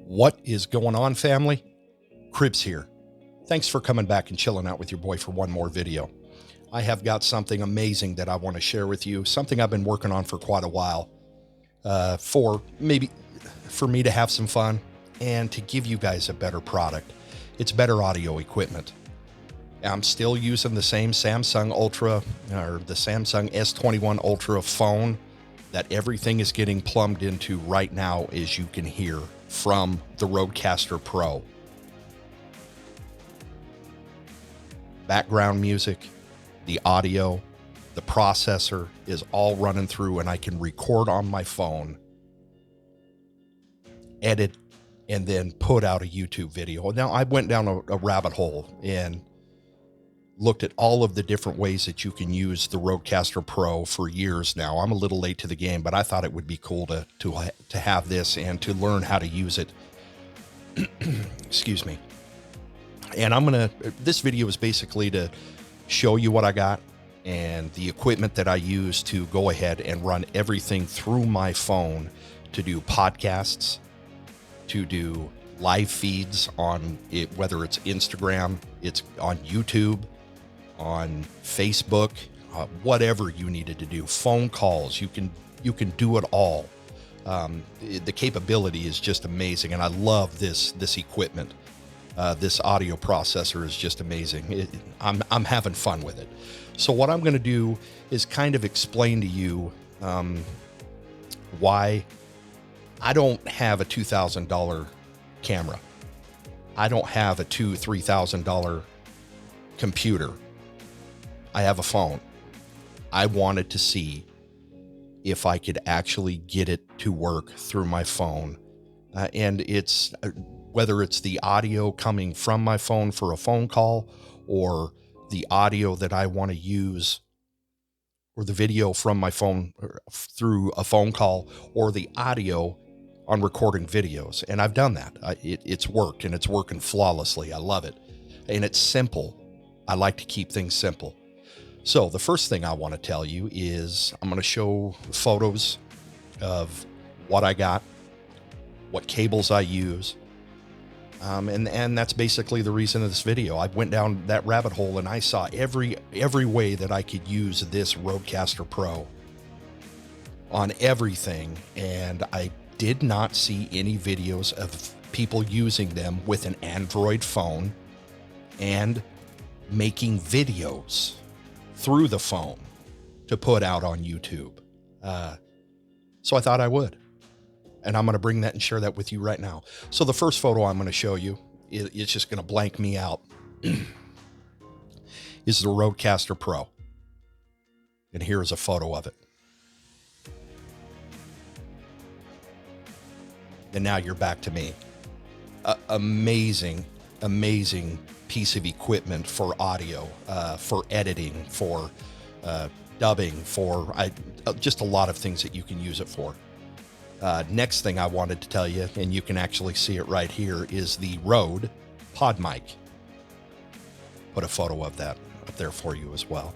What is going on, family? Cribs here. Thanks for coming back and chilling out with your boy for one more video. I have got something amazing that I want to share with you, something I've been working on for quite a while, for me to have some fun and to give you guys a better product. It's better audio equipment. I'm still using the same Samsung Ultra, or the Samsung S21 Ultra phone that everything is getting plumbed into right now, as you can hear from the RØDEcaster Pro. Background music, the audio, the processor is all running through, and I can record on my phone, edit, and then put out a YouTube video. Now, I went down a rabbit hole and looked at all of the different ways that you can use the RØDEcaster Pro for years now. I'm a little late to the game, but I thought it would be cool to have this and to learn how to use it. Excuse me. And this video is basically to show you what I got and the equipment that I use to go ahead and run everything through my phone to do podcasts, to do live feeds on it, whether it's Instagram, it's on YouTube, on Facebook, whatever you needed to do, phone calls, you can do it all. The capability is just amazing, and I love this equipment. This audio processor is just amazing. I'm having fun with it. So what I'm going to do is kind of explain to you why I don't have a $2,000 camera. I don't have a $2,000-$3,000 computer. I have a phone. I wanted to see if I could actually get it to work through my phone. And it's whether it's the audio coming from my phone for a phone call, or the audio that I want to use, or the video from my phone through a phone call, or the audio on recording videos. And I've done that. It's worked, and it's working flawlessly. I love it. And it's simple. I like to keep things simple. So the first thing I want to tell you is I'm going to show photos of what I got, what cables I use. And that's basically the reason of this video. I went down that rabbit hole and I saw every way that I could use this RØDEcaster Pro on everything. And I did not see any videos of people using them with an Android phone and making videos through the phone to put out on YouTube. So I thought I would. And I'm going to bring that and share that with you right now. So the first photo I'm going to show you, it's just going to blank me out, is the RØDEcaster Pro. And here is a photo of it. And now you're back to me. Amazing, amazing piece of equipment for audio, for editing, for dubbing, for just a lot of things that you can use it for. Next thing I wanted to tell you, and you can actually see it right here, is the RØDE PODMIC. Put a photo of that up there for you as well.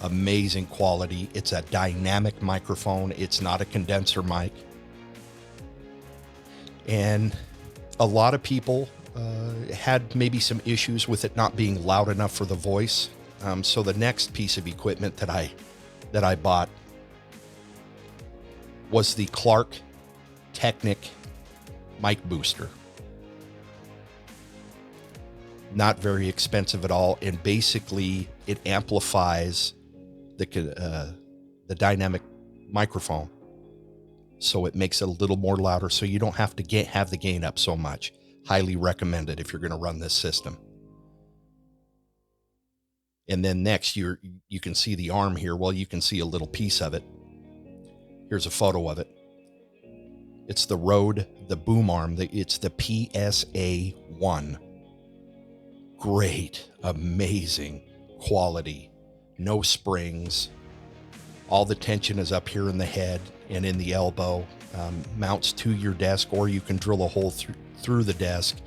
Amazing quality. It's a dynamic microphone. It's not a condenser mic. And a lot of people had maybe some issues with it not being loud enough for the voice. So the next piece of equipment that I bought was the KLARK TEKNIK mic booster. Not very expensive at all, and basically it amplifies the dynamic microphone, so it makes it a little more louder, so you don't have to have the gain up so much. Highly recommended if you're going to run this system. And then next, you can see the arm here. Well, you can see a little piece of it. Here's a photo of it. It's the RØDE, the boom arm. It's the PSA-1. Great, amazing quality. No springs. All the tension is up here in the head and in the elbow. Mounts to your desk, or you can drill a hole through the desk,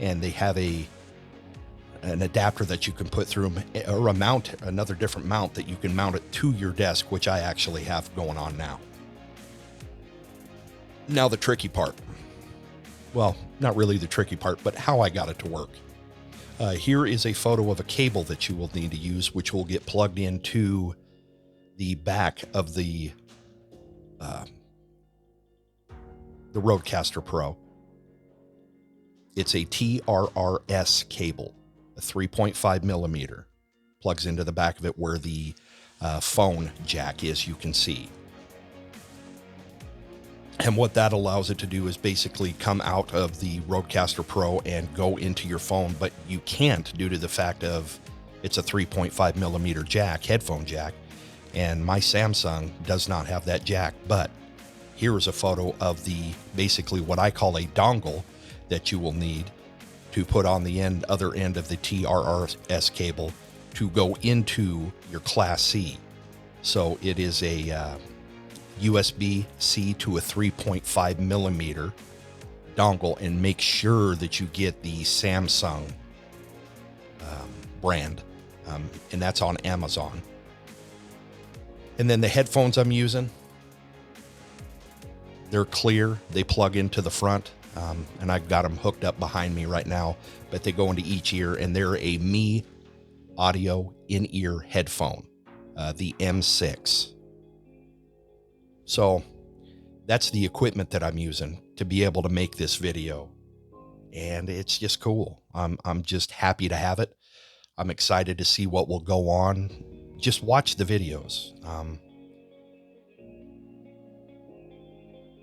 and they have an adapter that you can put through them, or another different mount that you can mount it to your desk, which I actually have going on now. Now the tricky part. well, not really the tricky part, but how I got it to work. Here is a photo of a cable that you will need to use, which will get plugged into the back of the RØDEcaster Pro. It's a TRRS cable, a 3.5 millimeter. Plugs into the back of it where the phone jack is, you can see. And what that allows it to do is basically come out of the RØDEcaster Pro and go into your phone, but you can't due to the fact of it's a 3.5 millimeter jack, headphone jack, and my Samsung does not have that jack. But here is a photo of the basically what I call a dongle that you will need to put on the other end of the TRRS cable to go into your Class C. So it is a USB-C to a 3.5 millimeter dongle, and make sure that you get the Samsung brand, and that's on Amazon. And then the headphones I'm using, they're clear, they plug into the front, and I've got them hooked up behind me right now, but they go into each ear, and they're a Me Audio in-ear headphone, the M6. So that's the equipment that I'm using to be able to make this video. And it's just cool. I'm just happy to have it. I'm excited to see what will go on. Just watch the videos.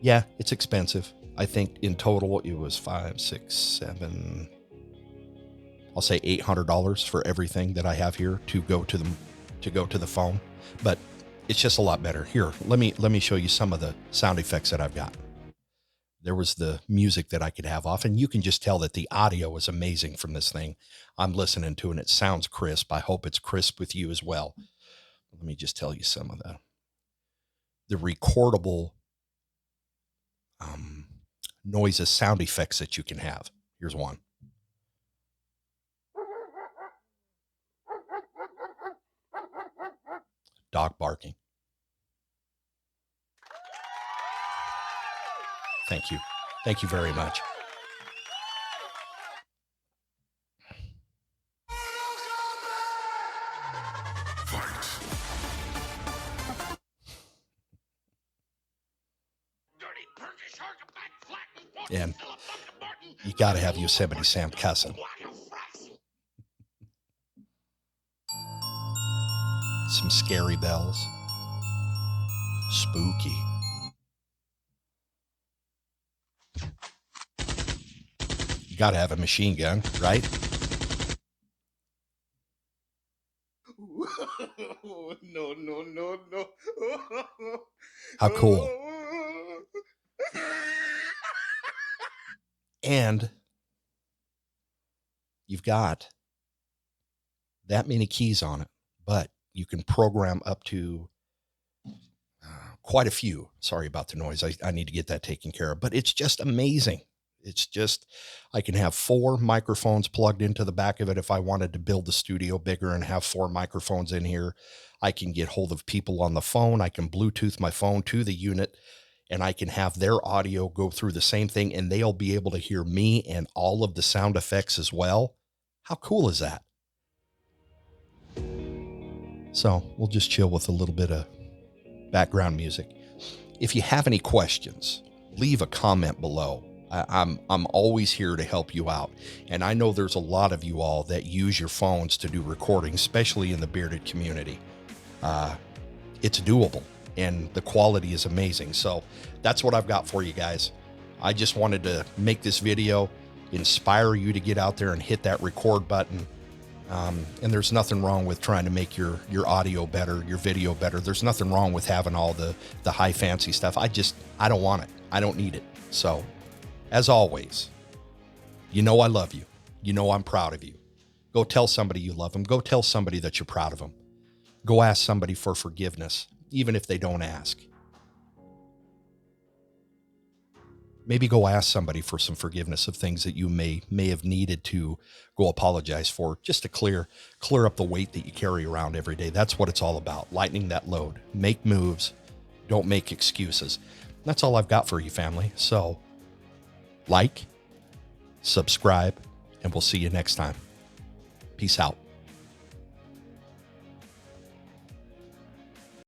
Yeah, it's expensive. I think in total it was $5, $6, $7, I'll say $800 for everything that I have here to go to the phone. But it's just a lot better. Here, let me show you some of the sound effects that I've got. There was the music that I could have off, and you can just tell that the audio is amazing from this thing. I'm listening to it, and it sounds crisp. I hope it's crisp with you as well. Let me just tell you some of the recordable noises, sound effects that you can have. Here's one. Dog barking. Thank you. Thank you very much. And you got to have Yosemite Sam cussing. Some scary bells. Spooky. You got to have a machine gun, right? No. How cool. And you've got that many keys on it, but you can program up to quite a few. Sorry about the noise. I need to get that taken care of, but it's just amazing. It's just, I can have 4 microphones plugged into the back of it. If I wanted to build the studio bigger and have 4 microphones in here, I can get hold of people on the phone. I can Bluetooth my phone to the unit, and I can have their audio go through the same thing, and they'll be able to hear me and all of the sound effects as well. How cool is that? So we'll just chill with a little bit of background music. If you have any questions, leave a comment below. I'm always here to help you out. And I know there's a lot of you all that use your phones to do recording, especially in the bearded community. It's doable, and the quality is amazing. So that's what I've got for you guys. I just wanted to make this video, inspire you to get out there and hit that record button. And there's nothing wrong with trying to make your audio better, your video better. There's nothing wrong with having all the high fancy stuff. I don't want it. I don't need it. So as always, you know I love you. You know I'm proud of you. Go tell somebody you love them. Go tell somebody that you're proud of them. Go ask somebody for forgiveness, even if they don't ask. Maybe go ask somebody for some forgiveness of things that you may have needed to go apologize for, just to clear up the weight that you carry around every day. That's what it's all about, lightening that load. Make moves, don't make excuses. That's all I've got for you, family. So like, subscribe, and we'll see you next time. Peace out.